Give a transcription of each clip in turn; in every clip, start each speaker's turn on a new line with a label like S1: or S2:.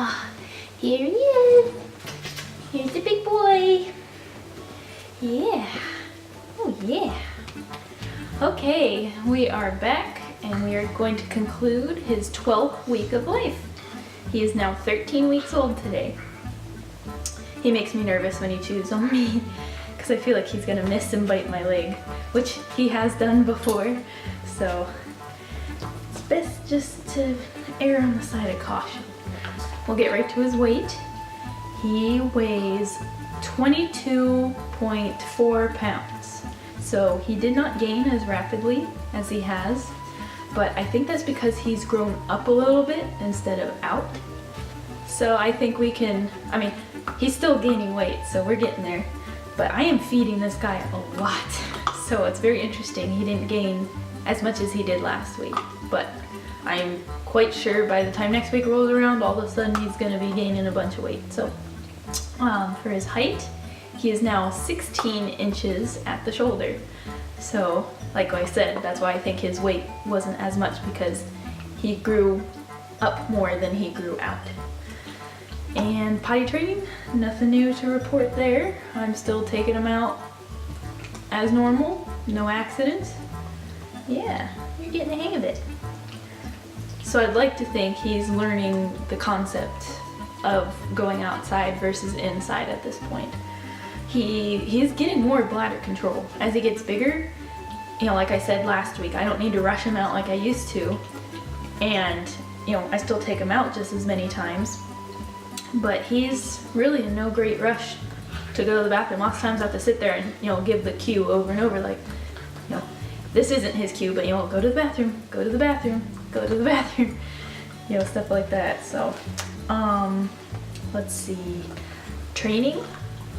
S1: Ah, here he is. Here's the big boy. Yeah. Oh yeah. Okay, we are back and we are going to conclude his 12th week of life. He is now 13 weeks old today. He makes me nervous when he chews on me because I feel like he's gonna miss and bite my leg, which he has done before. So it's best just to err on the side of caution. We'll get right to his weight. He weighs 22.4 pounds. So he did not gain as rapidly as he has, but I think that's because he's grown up a little bit instead of out. So I think we can, he's still gaining weight, so we're getting there. But I am feeding this guy a lot. So it's very interesting. He didn't gain as much as he did last week, but I'm quite sure by the time next week rolls around, all of a sudden he's gonna be gaining a bunch of weight. So for his height, he is now 16 inches at the shoulder. So like I said, that's why I think his weight wasn't as much, because he grew up more than he grew out. And potty training, nothing new to report there. I'm still taking him out as normal, no accidents. Yeah, you're getting the hang of it. So I'd like to think he's learning the concept of going outside versus inside at this point. He's getting more bladder control as he gets bigger. You know, like I said last week, I don't need to rush him out like I used to. And, you know, I still take him out just as many times. But he's really in no great rush to go to the bathroom. Lots of times I have to sit there and, you know, give the cue over and over, like, you know, this isn't his cue, but, you know, go to the bathroom, go to the bathroom, go to the bathroom, you know, stuff like that. So, let's see, training.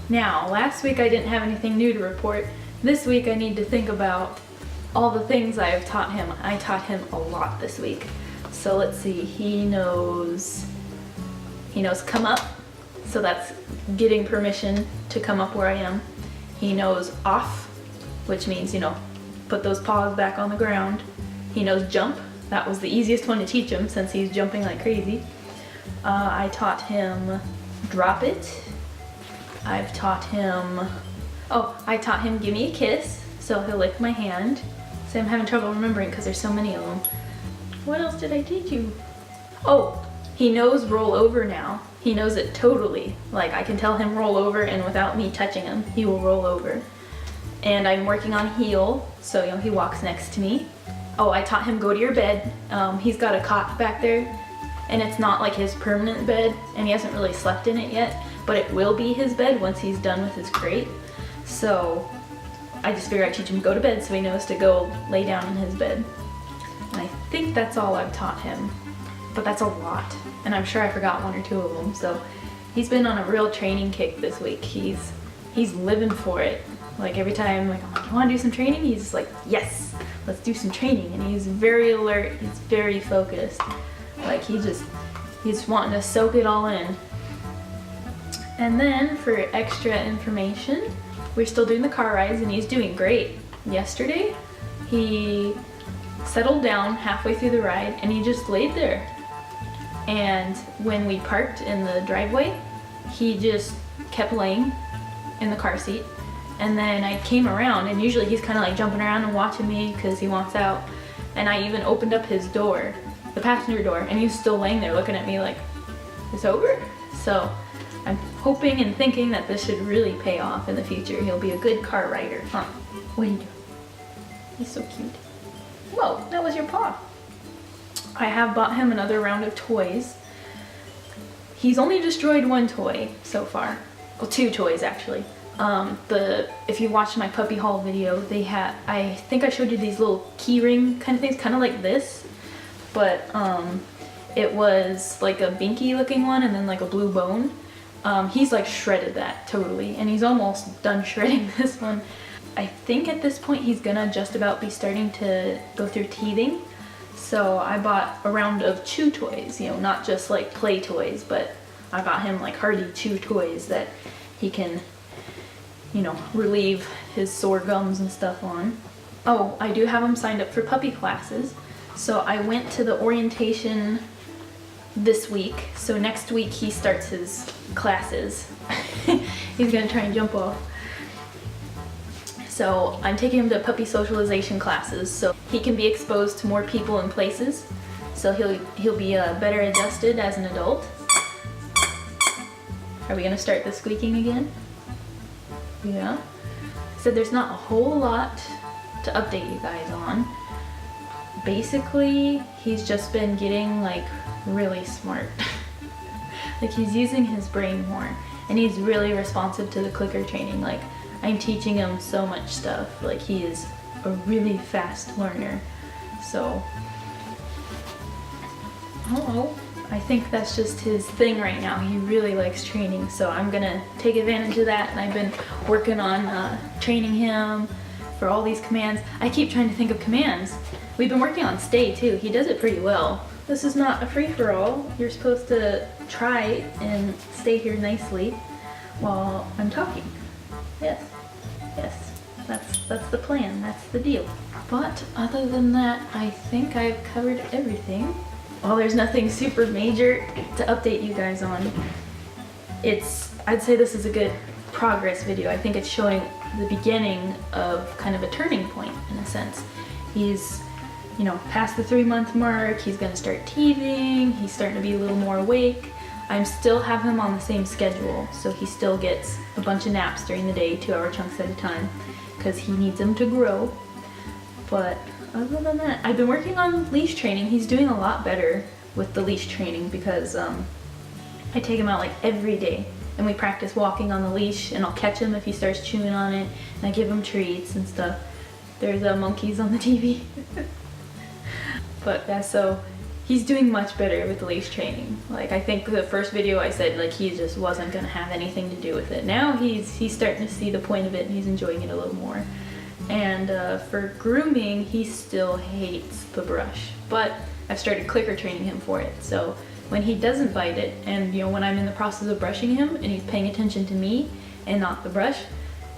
S1: Now, last week I didn't have anything new to report. This week I need to think about all the things I have taught him. I taught him a lot this week. So let's see, he knows come up, so that's getting permission to come up where I am. He knows off, which means, you know, put those paws back on the ground. He knows jump. That was the easiest one to teach him since he's jumping like crazy. I taught him drop it. I taught him give me a kiss, so he'll lick my hand. So I'm having trouble remembering because there's so many of them. What else did I teach you? Oh, he knows roll over now. He knows it totally. Like, I can tell him roll over, and without me touching him, he will roll over. And I'm working on heel, so, you know, he walks next to me. Oh, I taught him go to your bed. He's got a cot back there, and it's not like his permanent bed, and he hasn't really slept in it yet, but it will be his bed once he's done with his crate. So I just figured I'd teach him to go to bed so he knows to go lay down in his bed. And I think that's all I've taught him, but that's a lot. And I'm sure I forgot one or two of them. So he's been on a real training kick this week. He's living for it. Like, every time, like, I'm like, you wanna do some training? He's just like, yes, let's do some training. And he's very alert, he's very focused. Like, he's wanting to soak it all in. And then for extra information, we're still doing the car rides and he's doing great. Yesterday, he settled down halfway through the ride and he just laid there. And when we parked in the driveway, he just kept laying in the car seat. And then I came around, and usually he's kind of like jumping around and watching me because he wants out. And I even opened up his door, the passenger door, and he's still laying there looking at me like, it's over? So I'm hoping and thinking that this should really pay off in the future. He'll be a good car rider. Huh? What are you doing? He's so cute. Whoa, that was your paw. I have bought him another round of toys. He's only destroyed one toy so far. Well, two toys actually. If you watched my puppy haul video, I think I showed you these little key ring kind of things, kind of like this, but it was like a binky looking one and then like a blue bone. He's like shredded that totally, and he's almost done shredding this one. I think at this point he's gonna just about be starting to go through teething. So I bought a round of chew toys, you know, not just like play toys, but I got him like hardy chew toys that he can, you know, relieve his sore gums and stuff on. Oh, I do have him signed up for puppy classes. So I went to the orientation this week. So next week he starts his classes. He's gonna try and jump off. So I'm taking him to puppy socialization classes so he can be exposed to more people and places. So he'll be better adjusted as an adult. Are we gonna start the squeaking again? Yeah. So there's not a whole lot to update you guys on. Basically, he's just been getting like really smart. Like he's using his brain more, and he's really responsive to the clicker training. Like I'm teaching him so much stuff. Like he is a really fast learner. So, I think that's just his thing right now. He really likes training, so I'm gonna take advantage of that. And I've been working on training him for all these commands. I keep trying to think of commands. We've been working on stay too. He does it pretty well. This is not a free-for-all. You're supposed to try and stay here nicely while I'm talking. Yes, yes, that's the plan, that's the deal. But other than that, I think I've covered everything. Well, there's nothing super major to update you guys on. I'd say this is a good progress video. I think it's showing the beginning of kind of a turning point in a sense. He's, you know, past the 3-month mark, he's gonna start teething, he's starting to be a little more awake. I'm still have him on the same schedule, so he still gets a bunch of naps during the day, 2-hour chunks at a time, because he needs them to grow. But other than that, I've been working on leash training. He's doing a lot better with the leash training because I take him out like every day and we practice walking on the leash, and I'll catch him if he starts chewing on it, and I give him treats and stuff. There's monkeys on the TV. But yeah, so he's doing much better with the leash training. Like I think the first video I said like he just wasn't gonna have anything to do with it. Now he's starting to see the point of it and he's enjoying it a little more. And for grooming, he still hates the brush, but I've started clicker training him for it. So when he doesn't bite it, and you know, when I'm in the process of brushing him and he's paying attention to me and not the brush,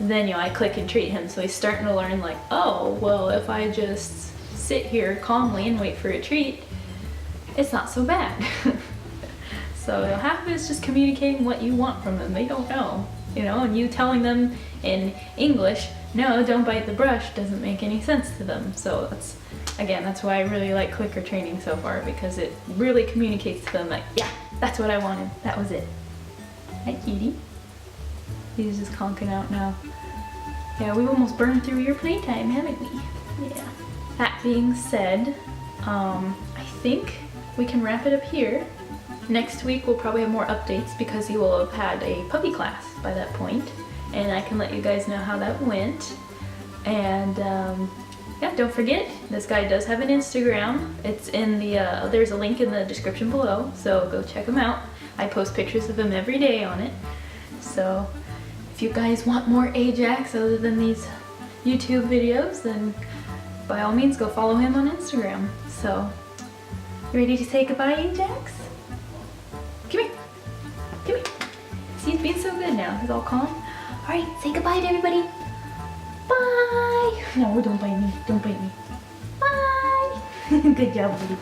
S1: then you know, I click and treat him. So he's starting to learn like, oh, well, if I just sit here calmly and wait for a treat, it's not so bad. So half of it is just communicating what you want from them. They don't know, you know, and you telling them in English, no, don't bite the brush, doesn't make any sense to them. So that's why I really like clicker training so far, because it really communicates to them like, yeah, that's what I wanted, that was it. Hi, kitty. He's just conking out now. Yeah, we've almost burned through your playtime, haven't we? Yeah. That being said, I think we can wrap it up here. Next week we'll probably have more updates because he will have had a puppy class by that point, and I can let you guys know how that went. And yeah, don't forget, this guy does have an Instagram. It's in the, there's a link in the description below, so go check him out. I post pictures of him every day on it. So if you guys want more Ajax other than these YouTube videos, then by all means go follow him on Instagram. So, you ready to say goodbye, Ajax? Come here. Come here. See, he's being so good now. He's all calm. Alright, say goodbye to everybody. Bye! No, don't bite me. Don't bite me. Bye! Good job, buddy.